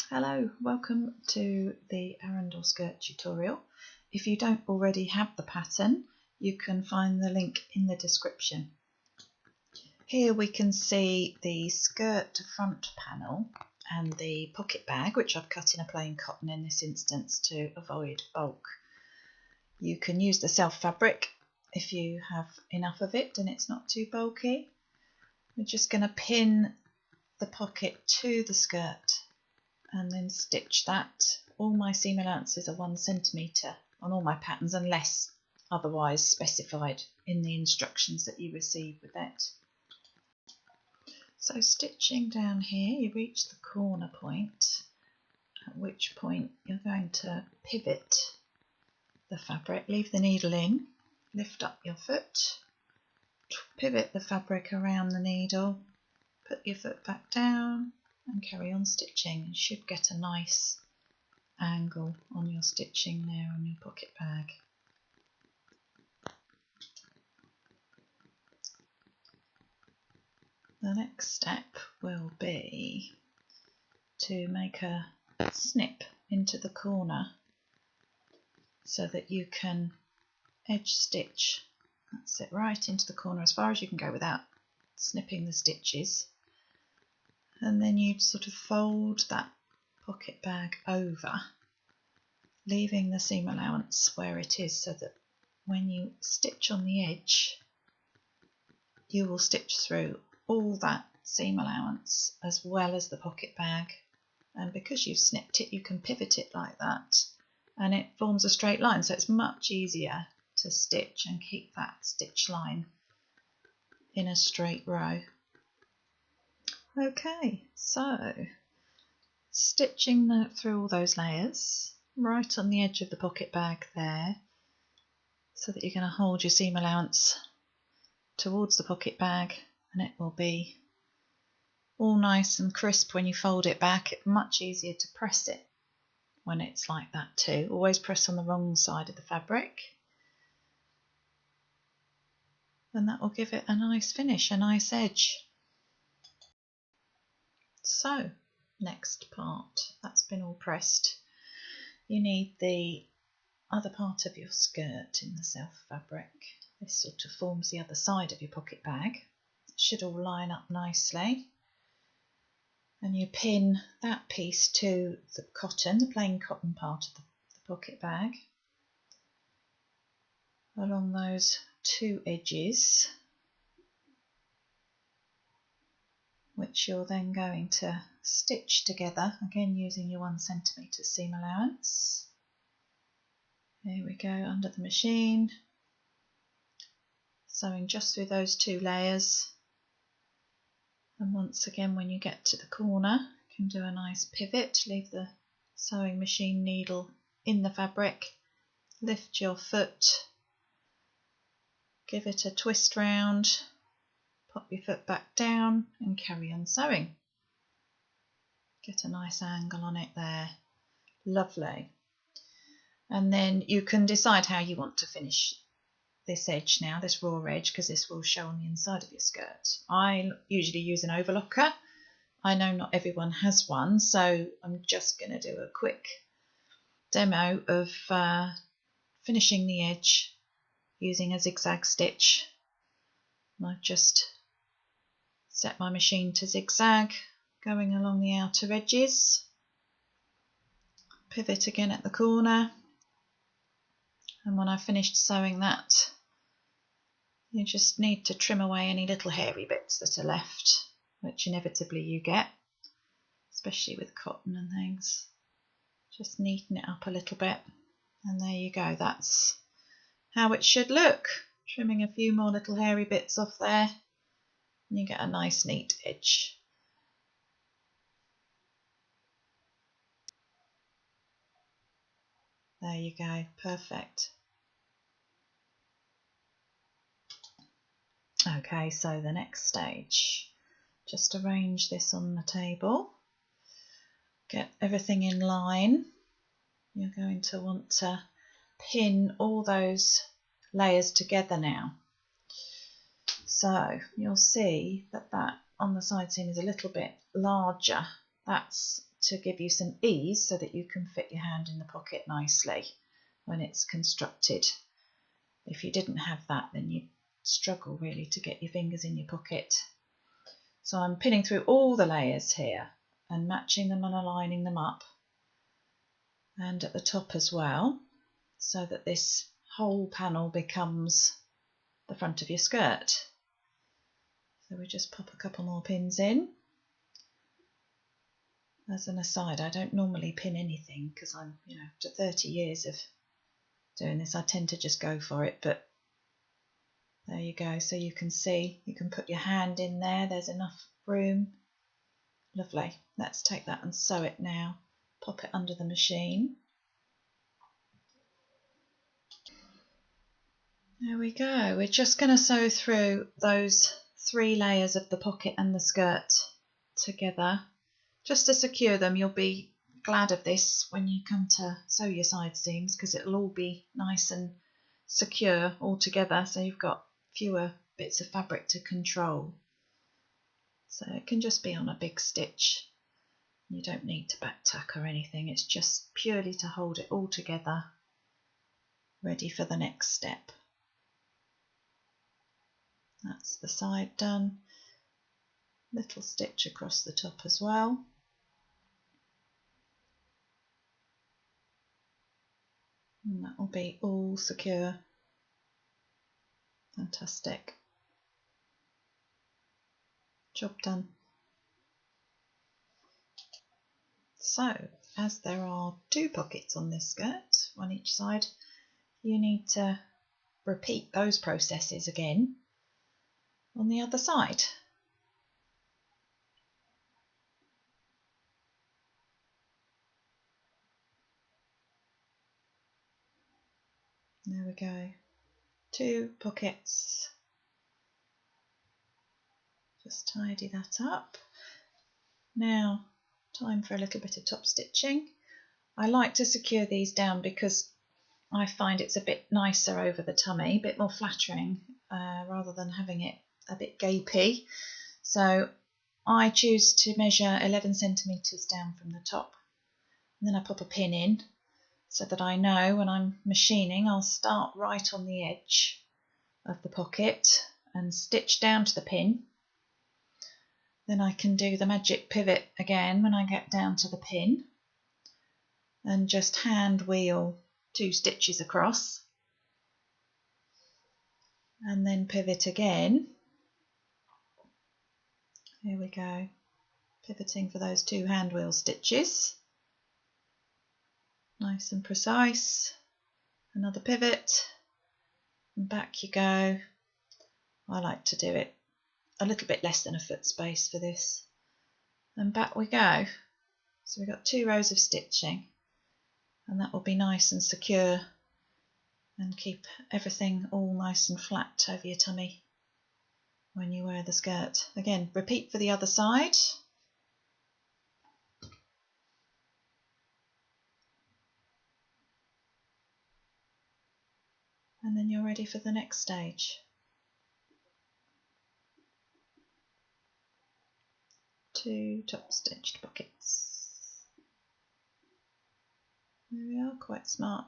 Hello, welcome to the Arundel Skirt tutorial. If you don't already have the pattern, you can find the link in the description. Here we can see the skirt front panel and the pocket bag, which I've cut in a plain cotton in this instance to avoid bulk. You can use the self fabric if you have enough of it and it's not too bulky. We're just going to pin the pocket to the skirt and then stitch that. All my seam allowances are 1 centimetre on all my patterns unless otherwise specified in the instructions that you receive with it. So stitching down here, you reach the corner point, at which point you're going to pivot the fabric, leave the needle in, lift up your foot, pivot the fabric around the needle, put your foot back down and carry on stitching. You should get a nice angle on your stitching there on your pocket bag. The next step will be to make a snip into the corner so that you can edge stitch. That's it, right into the corner as far as you can go without snipping the stitches. And then you'd sort of fold that pocket bag over, leaving the seam allowance where it is so that when you stitch on the edge, you will stitch through all that seam allowance as well as the pocket bag. And because you've snipped it, you can pivot it like that and it forms a straight line, so it's much easier to stitch and keep that stitch line in a straight row. Okay, so stitching through all those layers right on the edge of the pocket bag there, so that you're going to hold your seam allowance towards the pocket bag and it will be all nice and crisp when you fold it back. It's much easier to press it when it's like that too. Always press on the wrong side of the fabric and that will give it a nice finish, a nice edge. So, next part, that's been all pressed. You need the other part of your skirt in the self fabric. This sort of forms the other side of your pocket bag. It should all line up nicely. And you pin that piece to the cotton, the plain cotton part of the pocket bag, along those two edges, which you're then going to stitch together, again using your 1 centimetre seam allowance. Here we go, under the machine, sewing just through those 2 layers. And once again, when you get to the corner, you can do a nice pivot, leave the sewing machine needle in the fabric, lift your foot, give it a twist round, pop your foot back down and carry on sewing. Get a nice angle on it there. Lovely. And then you can decide how you want to finish this edge now, this raw edge, because this will show on the inside of your skirt. I usually use an overlocker. I know not everyone has one, so I'm just going to do a quick demo of finishing the edge using a zigzag stitch. And I've just set my machine to zigzag, going along the outer edges, pivot again at the corner, and when I've finished sewing that, you just need to trim away any little hairy bits that are left, which inevitably you get, especially with cotton and things. Just neaten it up a little bit, and there you go, that's how it should look. Trimming a few more little hairy bits off there, and you get a nice neat edge. There you go, perfect. Okay, so the next stage, just arrange this on the table, get everything in line. You're going to want to pin all those layers together now. So you'll see that on the side seam is a little bit larger. That's to give you some ease so that you can fit your hand in the pocket nicely when it's constructed. If you didn't have that, then you'd struggle really to get your fingers in your pocket. So I'm pinning through all the layers here and matching them and aligning them up, and at the top as well, so that this whole panel becomes the front of your skirt. So we just pop a couple more pins in. As an aside, I don't normally pin anything because I'm, after 30 years of doing this, I tend to just go for it, but there you go. So you can see, you can put your hand in there, there's enough room. Lovely. Let's take that and sew it now. Pop it under the machine. There we go. We're just going to sew through those 3 layers of the pocket and the skirt together. Just to secure them. You'll be glad of this when you come to sew your side seams, because it'll all be nice and secure all together, so you've got fewer bits of fabric to control. So it can just be on a big stitch. You don't need to back tack or anything, it's just purely to hold it all together, ready for the next step. That's the side done. Little stitch across the top as well. And that will be all secure. Fantastic. Job done. So, as there are 2 pockets on this skirt, one each side, you need to repeat those processes again on the other side. There we go. 2 pockets. Just tidy that up. Now, time for a little bit of top stitching. I like to secure these down because I find it's a bit nicer over the tummy, a bit more flattering, rather than having it a bit gapey. So I choose to measure 11 centimetres down from the top, and then I pop a pin in so that I know when I'm machining I'll start right on the edge of the pocket and stitch down to the pin. Then I can do the magic pivot again when I get down to the pin and just hand wheel 2 stitches across and then pivot again. Here we go, pivoting for those 2 hand wheel stitches. Nice and precise. Another pivot and back you go. I like to do it a little bit less than a foot space for this, and back we go. So we've got 2 rows of stitching, and that will be nice and secure and keep everything all nice and flat over your tummy when you wear the skirt. Again, repeat for the other side. And then you're ready for the next stage. 2 top stitched pockets. There we are, quite smart.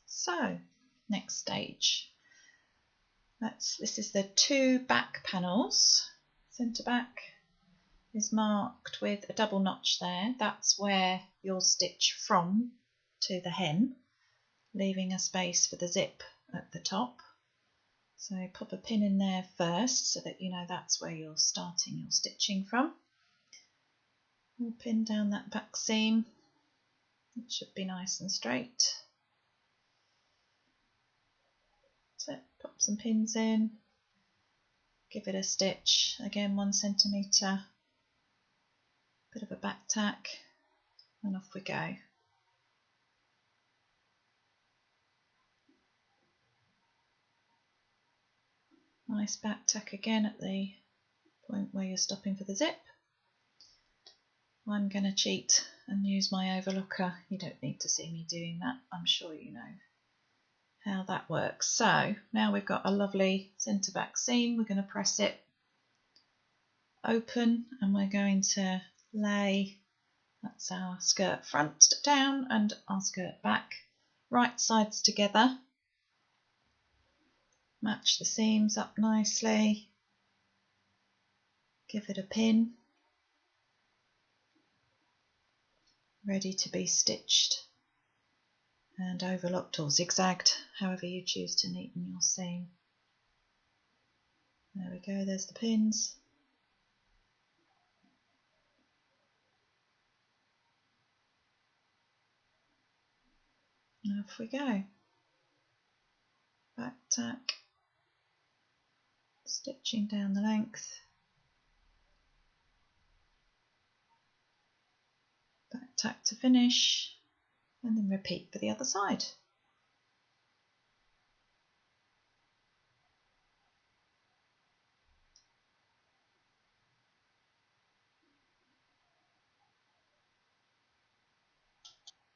So, next stage. This is the 2 back panels. Centre back is marked with a double notch there. That's where you'll stitch from to the hem, leaving a space for the zip at the top. So pop a pin in there first so that you know that's where you're starting your stitching from. We'll pin down that back seam. It should be nice and straight. So pop some pins in, give it a stitch, again 1 centimetre, bit of a back tack, and off we go. Nice back tack again at the point where you're stopping for the zip. I'm going to cheat and use my overlooker. You don't need to see me doing that, I'm sure you know how that works. So now we've got a lovely centre back seam. We're going to press it open and we're going to lay. That's our skirt front down and our skirt back. Right sides together. Match the seams up nicely. Give it a pin. Ready to be stitched and overlocked or zigzagged, however you choose to neaten your seam. There we go, there's the pins. And off we go. Back tack, stitching down the length, back tack to finish, and then repeat for the other side.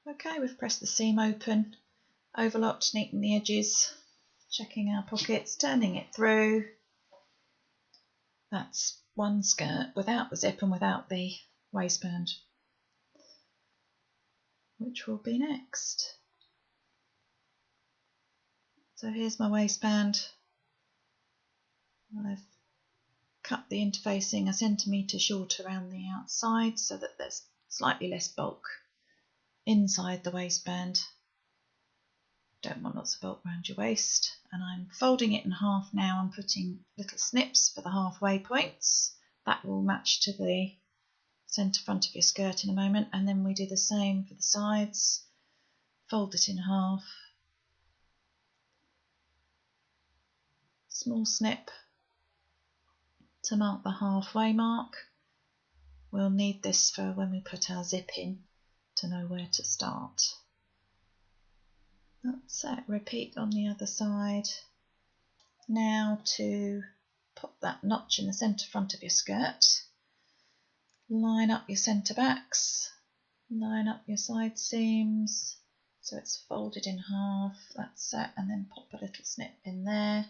Okay, we've pressed the seam open, overlocked, neatened the edges, checking our pockets, turning it through. That's one skirt without the zip and without the waistband, which will be next. So here's my waistband. I've cut the interfacing a centimetre short around the outside so that there's slightly less bulk inside the waistband. Don't want lots of bulk around your waist. And I'm folding it in half now and putting little snips for the halfway points. That will match to the centre front of your skirt in a moment, and then we do the same for the sides. Fold it in half, small snip to mark the halfway mark. We'll need this for when we put our zip in to know where to start. That's it. Repeat on the other side. Now to pop that notch in the centre front of your skirt. Line up your centre backs, line up your side seams so it's folded in half. That's it, and then pop a little snip in there.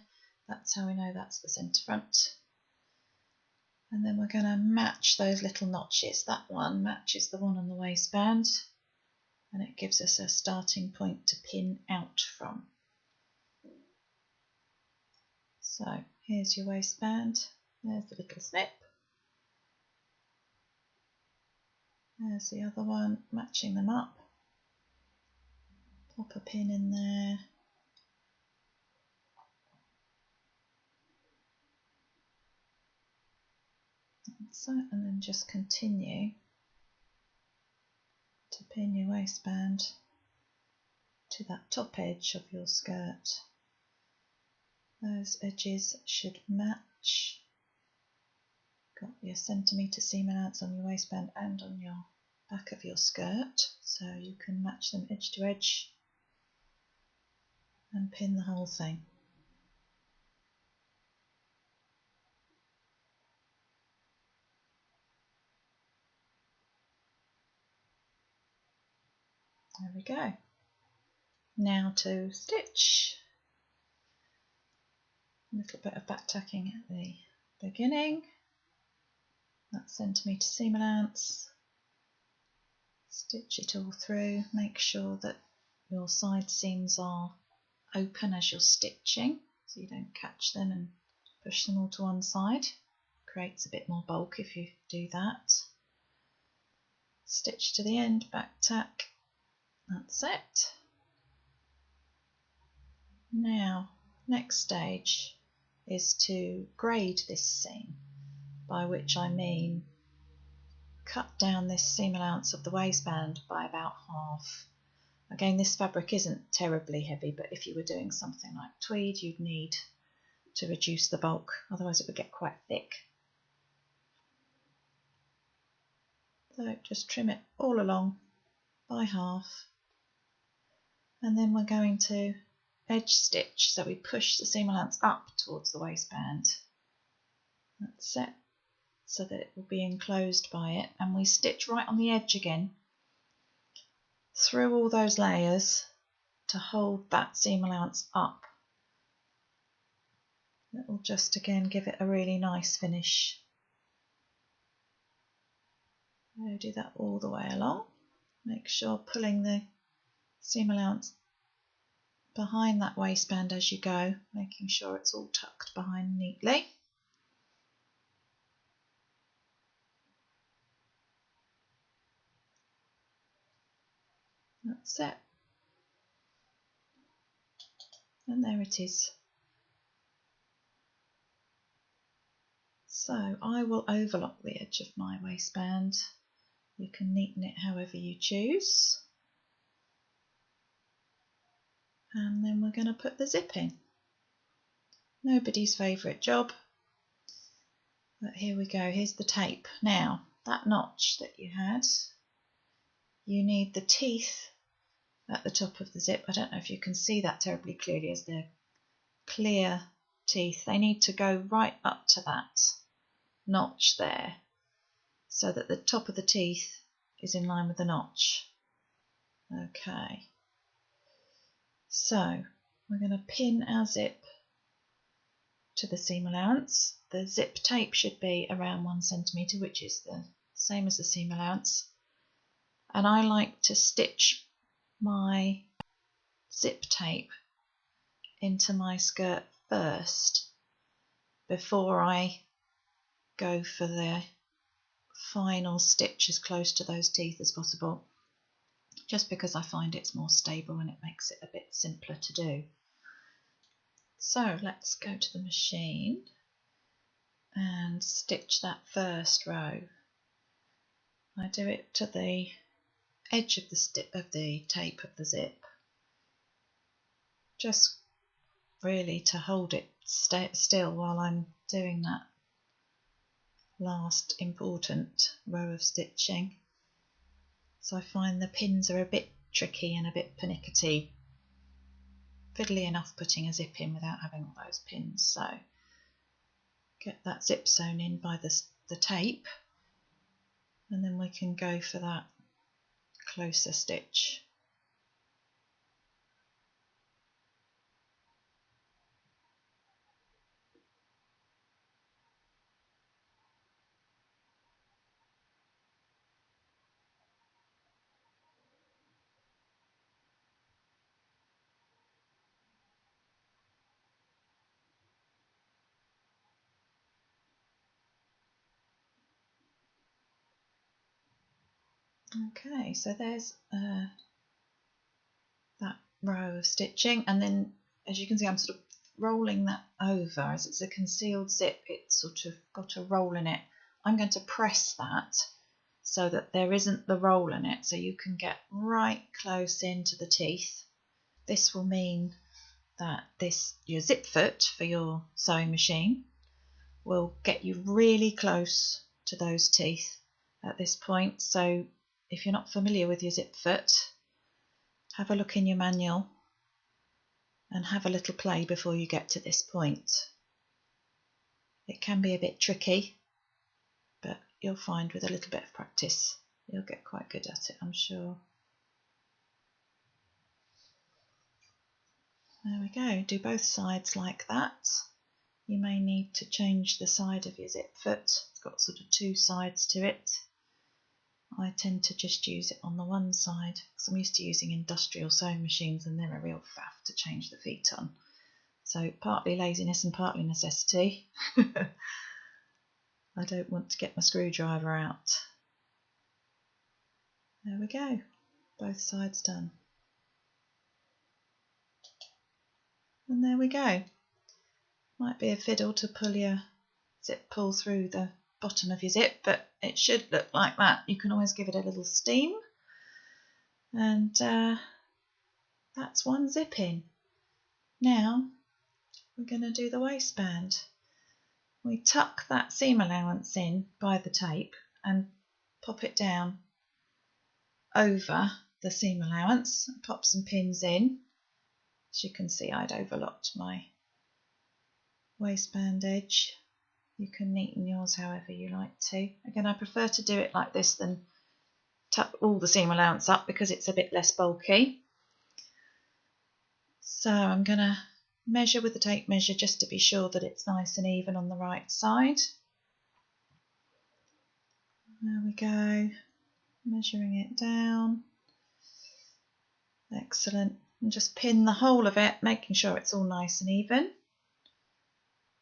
That's how we know that's the centre front. And then we're going to match those little notches. That one matches the one on the waistband, and it gives us a starting point to pin out from. So here's your waistband, there's the little snip, there's the other one, matching them up, pop a pin in there, that's it, and then just continue to pin your waistband to that top edge of your skirt. Those edges should match. Got your centimetre seam allowance on your waistband and on your back of your skirt, so you can match them edge to edge and pin the whole thing. There we go. Now to stitch. A little bit of back tacking at the beginning. That centimetre seam allowance. Stitch it all through. Make sure that your side seams are open as you're stitching, so you don't catch them and push them all to one side. Creates a bit more bulk if you do that. Stitch to the end, back tack. That's it. Now, next stage is to grade this seam, by which I mean cut down this seam allowance of the waistband by about half. Again, this fabric isn't terribly heavy, but if you were doing something like tweed, you'd need to reduce the bulk, otherwise it would get quite thick. So just trim it all along by half, and then we're going to edge stitch, so we push the seam allowance up towards the waistband. That's it, so that it will be enclosed by it, and we stitch right on the edge again through all those layers to hold that seam allowance up. It will just again give it a really nice finish. So do that all the way along. Make sure pulling the seam allowance behind that waistband as you go, making sure it's all tucked behind neatly. That's it. And there it is. So I will overlock the edge of my waistband. You can neaten it however you choose. And then we're going to put the zip in. Nobody's favourite job. But here we go, here's the tape. Now, that notch that you had, you need the teeth at the top of the zip. I don't know if you can see that terribly clearly as they're clear teeth. They need to go right up to that notch there so that the top of the teeth is in line with the notch. Okay, so we're going to pin our zip to the seam allowance. The zip tape should be around 1 centimetre, which is the same as the seam allowance. And I like to stitch my zip tape into my skirt first before I go for the final stitch as close to those teeth as possible, just because I find it's more stable and it makes it a bit simpler to do. So let's go to the machine and stitch that first row. I do it to the edge of the tape of the zip, just really to hold it still while I'm doing that last important row of stitching. So I find the pins are a bit tricky and a bit pernickety. Fiddly enough putting a zip in without having all those pins. So get that zip sewn in by the tape, and then we can go for that closer stitch. Okay, so there's that row of stitching, and then as you can see I'm sort of rolling that over. As it's a concealed zip, it's sort of got a roll in it. I'm going to press that so that there isn't the roll in it, so you can get right close into the teeth. This will mean that your zip foot for your sewing machine will get you really close to those teeth at this point. So if you're not familiar with your zip foot, have a look in your manual and have a little play before you get to this point. It can be a bit tricky, but you'll find with a little bit of practice you'll get quite good at it, I'm sure. There we go, do both sides like that. You may need to change the side of your zip foot. It's got sort of two sides to it. I tend to just use it on the one side because I'm used to using industrial sewing machines and they're a real faff to change the feet on. So partly laziness and partly necessity. I don't want to get my screwdriver out. There we go, both sides done. And there we go. Might be a fiddle to pull through the bottom of your zip, but it should look like that. You can always give it a little steam, and that's one zip in. Now we're going to do the waistband. We tuck that seam allowance in by the tape and pop it down over the seam allowance, pop some pins in. As you can see, I'd overlocked my waistband edge. You can neaten yours however you like to. Again, I prefer to do it like this than tuck all the seam allowance up because it's a bit less bulky. So I'm going to measure with the tape measure just to be sure that it's nice and even on the right side. There we go. measuring it down. Excellent. And just pin the whole of it, making sure it's all nice and even.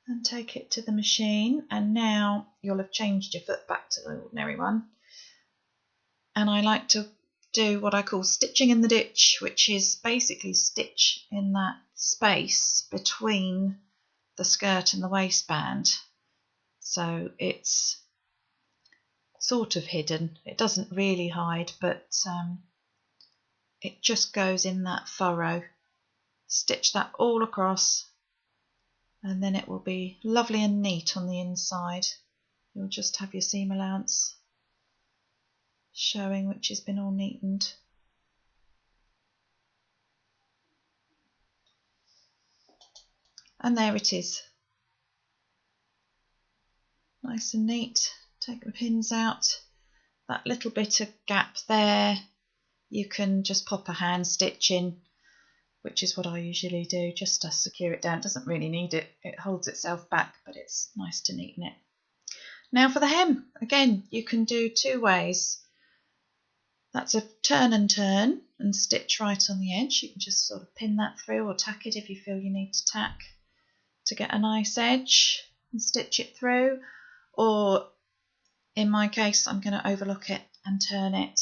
And take it to the machine, and now you'll have changed your foot back to the ordinary one. And I like to do what I call stitching in the ditch, which is basically stitch in that space between the skirt and the waistband. So it's sort of hidden. It doesn't really hide, but it just goes in that furrow. Stitch that all across, and then it will be lovely and neat on the inside. You'll just have your seam allowance showing, which has been all neatened. And there it is. Nice and neat. Take the pins out. That little bit of gap there, you can just pop a hand stitch in, which is what I usually do, just to secure it down. It doesn't really need it. It holds itself back, but it's nice to neaten it. Now for the hem. Again, you can do two ways. That's a turn and stitch right on the edge. You can just sort of pin that through or tack it if you feel you need to tack to get a nice edge and stitch it through. Or in my case, I'm going to overlook it and turn it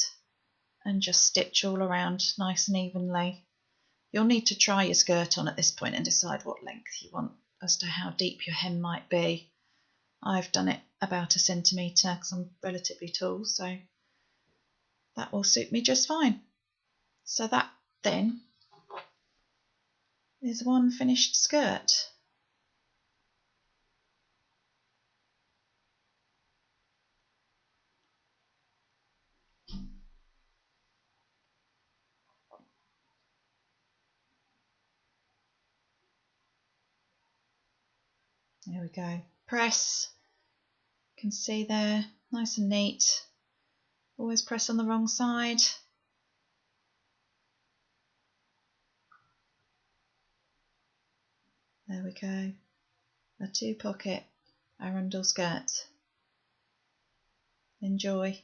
and just stitch all around nice and evenly. You'll need to try your skirt on at this point and decide what length you want as to how deep your hem might be. I've done it about 1 centimetre because I'm relatively tall, so that will suit me just fine. So that then is one finished skirt. There we go. Press. You can see there, nice and neat. Always press on the wrong side. There we go. A 2-pocket Arundel skirt. Enjoy.